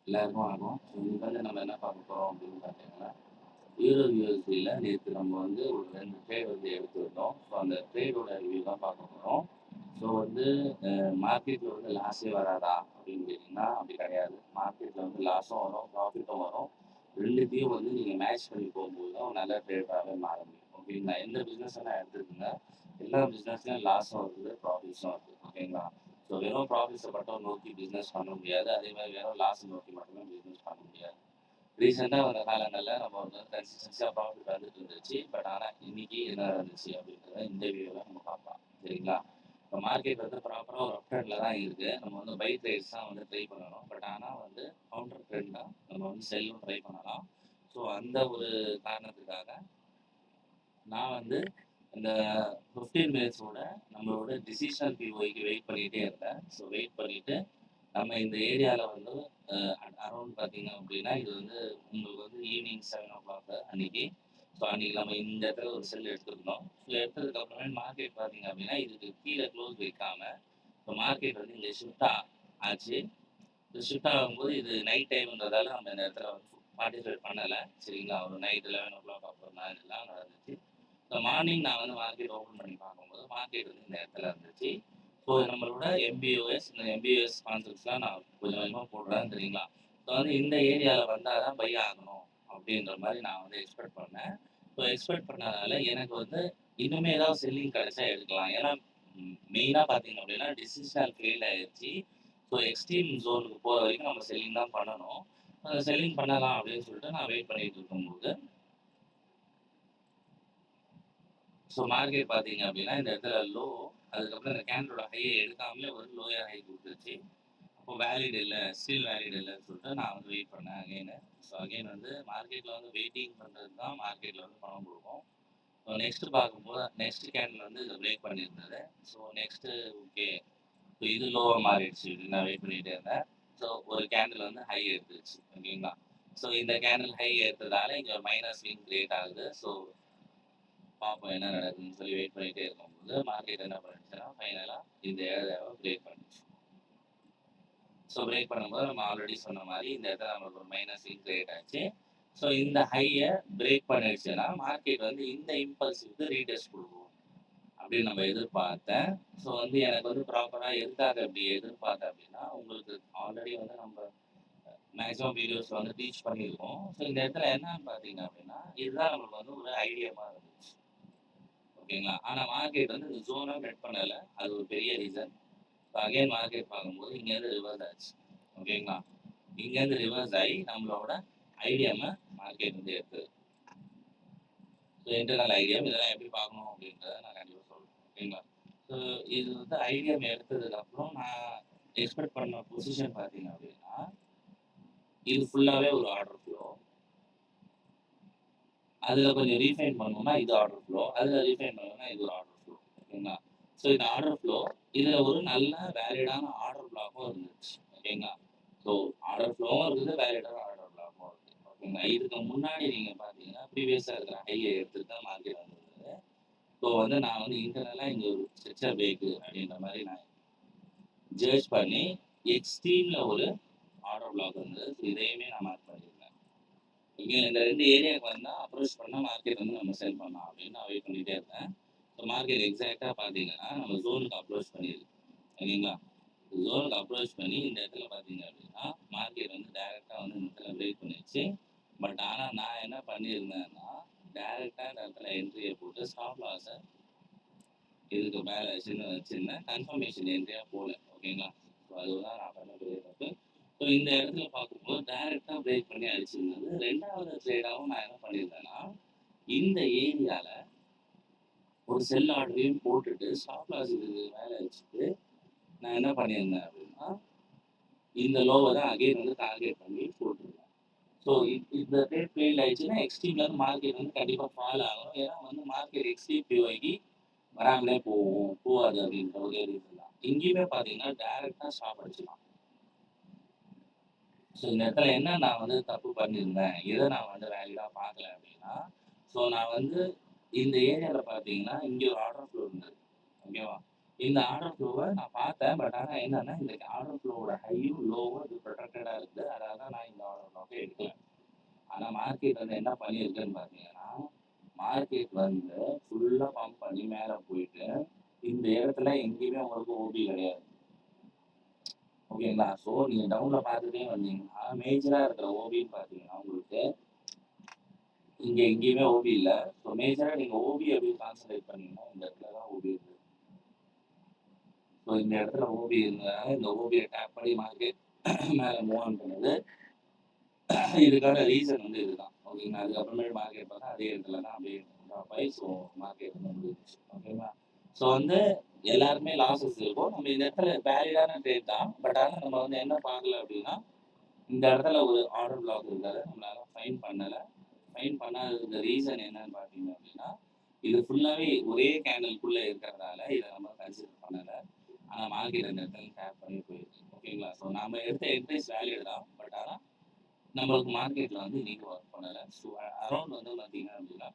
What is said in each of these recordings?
எல்லாருக்கும் வணக்கம். ஸோ இன்னைக்கு வந்து நம்ம என்ன பார்க்க போறோம் அப்படின்னு பார்த்தீங்கன்னா, யூரோ யுஎஸ்டில நேத்து நம்ம வந்து ஒரு 2 ட்ரேட் வந்து எடுத்திருந்தோம். ஸோ அந்த ட்ரேடோட ரிவ்யூ தான் பார்க்க போறோம். ஸோ வந்து மார்க்கெட்ல வந்து லாஸே வராதா அப்படின்னு கேட்டீங்கன்னா, அப்படி கிடையாது. மார்க்கெட்ல வந்து லாஸும் வரும், ப்ராஃபிட்டும் வரும். 2த்தையும் வந்து நீங்க மேட்ச் பண்ணி போகும்போது தான் ஒரு நல்ல ட்ரேடராவே மாற முடியும். ஓகேங்களா? எந்த பிசினஸ் வேணா எடுத்துக்கங்க. எல்லா பிசினஸ்லயும் லாஸும் இருக்குது, ப்ராஃபிட்ஸும் இருக்குது. ஓகேங்களா? ஸோ வெறும் ப்ராஃபிட்ஸை மட்டும் நோக்கி பிஸ்னஸ் பண்ண முடியாது. அதே மாதிரி வெறும் லாஸ் நோக்கி மட்டுமே பிஸ்னஸ் பண்ண முடியாது. ரீசெண்டாக வந்த காலங்களில் நம்ம வந்து கன்சிஸ்டன்சியாக ப்ராஃபிட் வந்துட்டு இருந்துச்சு. பட் ஆனால் இன்னைக்கு என்ன இருந்துச்சு அப்படின்றத இந்த வீடியோவில் நம்ம பார்க்கலாம். சரிங்களா? இப்போ மார்க்கெட் வந்து ப்ராப்பராக ஒரு அப் ட்ரெண்டில் தான் இருக்குது. நம்ம வந்து பை ட்ரேட்ஸ் தான் வந்து ட்ரை பண்ணணும். பட் ஆனால் வந்து கவுண்டர் ட்ரெண்ட் தான். நம்ம வந்து செல்லும் ட்ரை பண்ணலாம். ஸோ அந்த ஒரு காரணத்துக்காக நான் வந்து இந்த 15 மினிட்ஸோட நம்மளோட டிசிஷனல் பிஓக்கு வெயிட் பண்ணிகிட்டே இருந்தேன். ஸோ வெயிட் பண்ணிவிட்டு நம்ம இந்த ஏரியாவில் வந்து அரௌண்ட் பார்த்தீங்க அப்படின்னா இது வந்து உங்களுக்கு வந்து ஈவினிங் 7 o'clock அன்னைக்கு. ஸோ அன்னைக்கு நம்ம இந்த இடத்துல ஒரு செல் எடுத்துருந்தோம். ஸோ எடுத்ததுக்கு அப்புறமே மார்க்கெட் பார்த்தீங்க அப்படின்னா இதுக்கு கீழே க்ளோஸ் வைக்காம இப்போ மார்க்கெட் வந்து இங்கே ஷிஃப்ட் ஆச்சு. இது ஷிஃப்ட் ஆகும்போது இது நைட் டைம்ன்றதால நம்ம இந்த இடத்துல வந்து பார்ட்டிசிபேட் பண்ணலை. சரிங்களா? ஒரு நைட் 11 o'clock அப்புறம் தான் இதெல்லாம் நடந்துச்சு. ஸோ மார்னிங் நான் வந்து மார்க்கெட் ஓப்பன் பண்ணி பார்க்கும்போது மார்க்கெட் வந்து இந்த இடத்துல இருந்துச்சு. ஸோ நம்மளோட எம்பிஓஎஸ் இந்த எம்பிஓஎஸ் கான்செப்ட்ஸ்லாம் நான் கொஞ்சம் கொஞ்சமாக போடுறேன். சரிங்களா? ஸோ வந்து இந்த ஏரியாவில் வந்தால் தான் பை ஆகணும் அப்படின்ற மாதிரி நான் வந்து எக்ஸ்பெக்ட் பண்ணேன். ஸோ எக்ஸ்பெக்ட் பண்ணதால எனக்கு வந்து இன்னுமே ஏதாவது செல்லிங் கிடைச்சா எடுக்கலாம். ஏன்னா மெயினாக பார்த்தீங்க அப்படின்னா டிசிஷனல் ஃபெயில் ஆயிடுச்சு. ஸோ எக்ஸ்ட்ரீம் ஜோனுக்கு போகிற வரைக்கும் நம்ம செல்லிங் தான் பண்ணணும். செல்லிங் பண்ணலாம் அப்படின்னு சொல்லிட்டு நான் வெயிட் பண்ணிட்டு இருக்கும்போது ஸோ மார்க்கெட் பார்த்தீங்க அப்படின்னா இந்த இடத்துல லோ, அதுக்கப்புறம் இந்த கேண்டலோட ஹையை எடுக்காமலே ஒரு லோயர் ஹை கொடுத்துருச்சு. அப்போ வேலிட் இல்லை, ஸ்டில் வேலிட் இல்லைன்னு சொல்லிட்டு நான் வந்து வெயிட் பண்ணேன் அகைனு. ஸோ அகைன் வந்து மார்க்கெட்டில் வந்து வெயிட்டிங் பண்ணுறது தான் மார்க்கெட்டில் வந்து பணம் கொடுக்கும். ஸோ நெக்ஸ்ட் பார்க்கும்போது நெக்ஸ்ட் கேண்டில் வந்து இதை பிரேக் பண்ணியிருந்தது. ஸோ நெக்ஸ்ட்டு ஓகே, ஸோ இது லோவாக மாறிடுச்சு அப்படின்னு நான் வெயிட் பண்ணிகிட்டே இருந்தேன். ஸோ ஒரு கேண்டில் வந்து ஹை எடுத்துருச்சு. ஓகேங்களா? ஸோ இந்த கேண்டில் ஹை எடுத்ததால இங்கே ஒரு மைனஸ் ஸ்விங் கிரியேட் ஆகுது. ஸோ பார்ப்போம் என்ன நடக்குதுன்னு சொல்லி வெயிட் பண்ணிகிட்டே இருக்கும்போது மார்க்கெட் என்ன பண்ணுச்சுன்னா ஃபைனலாக இந்த ஏரியாவை பிரேக் பண்ணுச்சு. ஸோ பிரேக் பண்ணும்போது நம்ம ஆல்ரெடி சொன்ன மாதிரி இந்த இடத்துல நம்மளுக்கு ஒரு மைனஸ் கிரியேட் ஆச்சு. ஸோ இந்த ஹையை பிரேக் பண்ணிடுச்சுன்னா மார்க்கெட் வந்து இந்த இம்பல்ஸுக்கு ரீடெஸ்ட் கொடுக்கும் அப்படின்னு நம்ம எதிர்பார்த்தேன். ஸோ வந்து எனக்கு வந்து ப்ராப்பராக எதுக்காக அப்படி எதிர்பார்த்தேன் அப்படின்னா உங்களுக்கு ஆல்ரெடி வந்து நம்ம மேக்ஸிமம் வீடியோஸ் வந்து டீச் பண்ணியிருக்கோம். ஸோ இந்த இடத்துல என்னன்னு பார்த்தீங்க அப்படின்னா இதுதான் நம்மளுக்கு வந்து ஒரு ஐடியாவாக இருந்துச்சு. ஓகேங்களா? ஆனால் மார்க்கெட் வந்து இந்த ஜோனை மெட் பண்ணலை. அது ஒரு பெரிய ரீசன். ஸோ அகைன் மார்க்கெட் பார்க்கும்போது இங்கேருந்து ரிவர்ஸ் ஆச்சு. ஓகேங்களா? இங்கேருந்து ரிவர்ஸ் ஆகி நம்மளோட ஐடிஎம்மை மார்க்கெட் வந்து எடுத்தது. ஸோ இன்டர்னல் ஐடிஎம் இதெல்லாம் எப்படி பார்க்கணும் அப்படின்றத நான் கண்டிப்பாக சொல்கிறேன். ஓகேங்களா? ஸோ இது வந்து ஐடிஎம் எடுத்ததுக்கப்புறம் நான் எக்ஸ்பெக்ட் பண்ண பொசிஷன் பார்த்தீங்க அப்படின்னா இது ஃபுல்லாகவே ஒரு ஆர்டர் ஃப்ளோ. அதில் கொஞ்சம் ரீஃபைன் பண்ணணும்னா இது ஆர்டர் ஃப்ளோ, அதில் ரீஃபைன் பண்ணணும்னா இது ஒரு ஆர்டர் ஃப்ளோ. ஓகேங்களா? ஸோ இந்த ஆர்டர் ஃப்ளோ இதில் ஒரு நல்ல வேலிடான ஆர்டர் பிளாக்கும் இருந்துச்சு. ஓகேங்களா? ஸோ ஆர்டர் ஃப்ளோவும் இருக்குது, வேலிடான ஆர்டர் பிளாக்கும் இருக்குது. ஓகேங்களா? இதுக்கு முன்னாடி நீங்கள் பார்த்தீங்கன்னா ப்ரீவியஸாக இருக்கிற ஹையை எடுத்துட்டு தான் மார்க்கெட் வந்தது. ஸோ வந்து நான் வந்து இன்டர்னலாக இங்கே ஒரு ஸ்ட்ரெச்சர் பிரேக்கு அப்படின்ற மாதிரி நான் ஜட்ஜ் பண்ணி எக்ஸ்ட்ரீமில் ஒரு ஆர்டர் பிளாக் இருந்தது. ஸோ இதையுமே நான் மார்க் பண்ணியிருந்தேன். இங்கே இந்த 2 ஏரியாவுக்கு வந்தால் அப்ரோச் பண்ணால் மார்க்கெட் வந்து நம்ம செல் பண்ணலாம் அப்படின்னு நான் வெயிட் பண்ணிகிட்டே இருந்தேன். ஸோ மார்க்கெட் எக்ஸாக்டாக பார்த்தீங்கன்னா நம்ம ஜோனுக்கு அப்ரோச் பண்ணியிருக்கு. ஓகேங்களா? ஜோனுக்கு அப்ரோச் பண்ணி இந்த இடத்துல பார்த்தீங்க அப்படின்னா மார்க்கெட் வந்து டைரெக்டாக வந்து இந்த இடத்துல பிரேக் பண்ணிடுச்சு. பட் ஆனால் நான் என்ன பண்ணியிருந்தேன்னா டைரெக்டாக இந்த இடத்துல என்ட்ரியை போட்டு ஸ்டாப் லாஸை இதுக்கு மேலே சின்ன கன்ஃபர்மேஷன் என்ட்ரியாக போகல. ஓகேங்களா? ஸோ அதுதான் நான் பண்ண பெரிய தப்பு. ஸோ இந்த இடத்துல பார்க்கும்போது டைரெக்டாக பிரேக் பண்ணி அடிச்சிருந்தது. 2வது ட்ரேடாகவும் நான் என்ன பண்ணியிருந்தேன்னா இந்த ஏரியாவில் ஒரு செல் ஆர்டரையும் போட்டுட்டு ஸ்டாப் லாஸ் இதுக்கு மேலே வச்சுட்டு நான் என்ன பண்ணியிருந்தேன் அப்படின்னா இந்த லோவை தான் அகைன் வந்து டார்கெட் பண்ணி போட்டுருந்தேன். ஸோ இந்த ட்ரேட் ஃபெயில் ஆயிடுச்சுன்னா எக்ஸ்ட்ரீம்ல வந்து மார்க்கெட் வந்து கண்டிப்பாக ஃபால் ஆகும். ஏன்னா வந்து மார்க்கெட் எக்ஸ்ட்ரீம் பிஓக்கு வராமலே போகாது அப்படின்ற ஒரே ரீசன் தான். இங்கேயுமே பார்த்தீங்கன்னா டைரெக்டாக ஸ்டாப் அடிச்சிடலாம். ஸோ இந்த இடத்துல என்ன நான் வந்து தப்பு பண்ணியிருந்தேன், எதை நான் வந்து வேலிடாக பார்க்கல அப்படின்னா ஸோ நான் வந்து இந்த ஏரியாவில் பார்த்தீங்கன்னா இங்கே ஒரு ஆர்டர் ஃப்ளோ இருந்தது. ஓகேவா? இந்த ஆர்டர் ஃப்ளோவ நான் பார்த்தேன். பட் ஆனா என்னன்னா, இந்த ஆர்டர் ஃப்ளோவோட ஹையும், லோவும் இது புரொடெக்டடா இருக்குது. அதனால தான் நான் இந்த ஆர்டர் ஃப்ளோவ எடுக்கல. ஆனா மார்க்கெட் வந்து என்ன பண்ணியிருக்குன்னு பார்த்தீங்கன்னா, மார்க்கெட் வந்து ஃபுல்லா பம்ப் பண்ணி மேல போயிட்டு, இந்த இடத்துல எங்கேயுமே உங்களுக்கு ஓபி கிடையாது. ஓகேங்களா? ஸோ நீங்க டவுன்ல பார்த்துட்டே வந்தீங்கன்னா, மேஜரா இருக்கிற ஓபின்னு பார்த்தீங்கன்னா, உங்களுக்கு இங்க எங்கேயுமே ஓபி இல்ல. ஸோ மேஜரா நீங்க ஓபி எப்படி கான்சன்ட்ரேட் பண்ணீங்கன்னா, இந்த இடத்துல தான் ஓபி இருக்கு. ஸோ இந்த இடத்துல ஓபி இருந்ததுனால, இந்த ஓபிய டேப் பண்ணி மார்க்கெட் மேல மூவ் ஆன் பண்ணுது. இதுக்கான ரீசன் வந்து இதுதான். ஓகேங்களா? அதுக்கப்புறமேல் மார்க்கெட் பார்த்தா அதே இடத்துல தான் அப்படியே ட்ராப் ஆயி ஸோ மார்க்கெட் வந்து முடிஞ்சுச்சு. ஓகேங்களா? ஸோ வந்து எல்லாருமே லாஸஸ் இருக்கும். நம்ம இந்த இடத்துல வேலிடான ட்ரேட் தான். பட் ஆனா நம்ம வந்து என்ன பார்க்கல அப்படின்னா, இந்த இடத்துல ஒரு ஆர்டர் பிளாக் இருக்கிறத நம்மளால ஃபைண்ட் பண்ணல. ஃபைண்ட் பண்ணாததுக்கு ரீசன் என்னன்னு பார்த்தீங்க அப்படின்னா, இது ஃபுல்லாவே ஒரே கேண்டில்குள்ள இருக்கிறதால இத நம்ம கன்சிடர் பண்ணல. ஆனா மார்க்கெட் அந்த இடத்துல டேப் பண்ணி போயிருக்கு. ஓகேங்களா? ஸோ நாம எடுத்த என்ட்ரிஸ் வேலிட் தான். பட் ஆனா நம்மளுக்கு மார்க்கெட்ல வந்து இன்னைக்கு ஒர்க் பண்ணல. ஸோ அரவுண்ட் வந்து பார்த்தீங்க அப்படின்னா,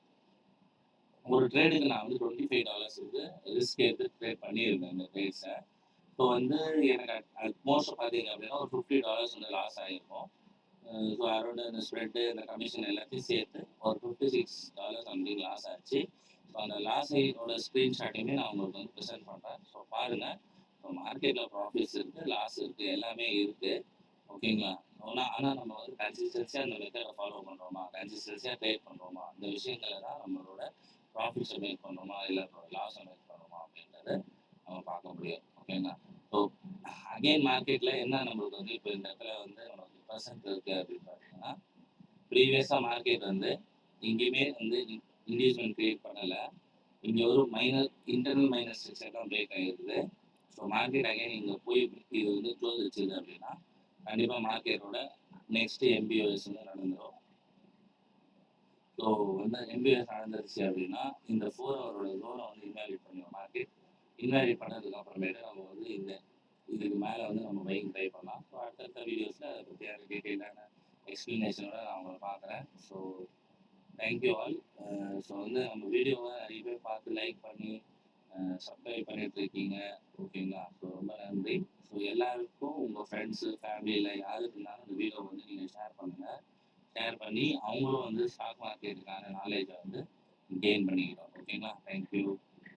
ஒரு ட்ரேடுக்கு நான் வந்து $25 வந்து ரிஸ்க் எடுத்து ட்ரேட் பண்ணியிருந்தேன் இந்த ட்ரேட்ஸ. ஸோ வந்து எனக்கு அட்மோஸ்ட் பார்த்தீங்க அப்படின்னா, ஒரு $50 வந்து லாஸ் ஆயிருக்கும். ஸோ அரௌண்ட் அந்த ஸ்ப்ரெட்டு, இந்த கமிஷன் எல்லாத்தையும் சேர்த்து ஒரு $56 சம்திங் லாஸ் ஆச்சு. ஸோ அந்த லாஸோட ஸ்க்ரீன்ஷாட்டையுமே நான் உங்களுக்கு வந்து ப்ரெசென்ட் பண்றேன். ஸோ பாருங்க. ஸோ மார்க்கெட்ல ப்ராஃபிட்ஸ் இருக்கு, லாஸ் இருக்கு, எல்லாமே இருக்கு. ஓகேங்களா? ஆனா நம்ம வந்து கன்சிஸ்டன்சியா அந்த மெத்தட ஃபாலோ பண்றோமா? கன்சிஸ்டன்சியா ட்ரேட் பண்றோமா? இந்த விஷயங்கள தான் நம்மளோட ப்ராஃபிட்ஸ மேக் பண்றோமா? இல்ல லாஸ மேக் பண்றோமா? அப்படின்றத நம்ம பார்க்க முடியும். ஓகேங்களா? ஸோ அகைன் மார்க்கெட்ல என்ன நம்மளுக்கு வந்து இப்ப இந்த இடத்துல வந்து நமக்கு பெர்சன்ட் இருக்கு அப்படின்னு பார்த்தீங்கன்னா, ப்ரீவியஸா மார்க்கெட் வந்து எங்கேயுமே வந்து இன்டியூஸ்மென்ட் கிரியேட் பண்ணல. இங்க ஒரு இன்டர்னல் மைனர் ஸ்ட்ரக்சர் தான் பிரேக் ஆகிருக்குது. ஸோ மார்க்கெட் அகைன் இங்க போய் இது வந்து க்ளோஸ் வச்சுது அப்படின்னா, கண்டிப்பா மார்க்கெட்டோட நெக்ஸ்ட் எம்பிஓஎஸ் வந்து நடந்துரும். ஸோ வந்து எம்பிஓஎஸ் நடந்துருச்சு அப்படின்னா, இந்த 4 ஹவரோட ஜோனை வந்து இன்வாலிட் பண்ணிடும் மார்க்கெட். இன்வாலிட் பண்ணதுக்கு அப்புறமேட்டு நம்ம வந்து இதுக்கு மேல வந்து நம்ம பையிங் ட்ரை பண்ணலாம். ஸோ அடுத்தடுத்த வீடியோஸ்ல அதை பத்தியான டீட்டெயிலான எக்ஸ்பிளனேஷனோட நான் உங்களை பார்க்குறேன். So thank you all. So வந்து நம்ம வீடியோவை நிறைய பேர் பார்த்து லைக் பண்ணி சப்ஸ்கிரைப் பண்ணிட்டு இருக்கீங்க. ஓகேங்களா? ஸோ ரொம்ப நன்றி. ஸோ எல்லாருக்கும் உங்கள் ஃப்ரெண்ட்ஸு, ஃபேமிலியில் யாருக்கு இருந்தாலும் இந்த வீடியோ வந்து நீங்கள் ஷேர் பண்ணுங்கள். ஷேர் பண்ணி அவங்களும் வந்து ஸ்டாக் மார்க்கெட்டுக்கான நாலேஜை வந்து கெயின் பண்ணிக்கிட்டோம். ஓகேங்களா? தேங்க்யூ.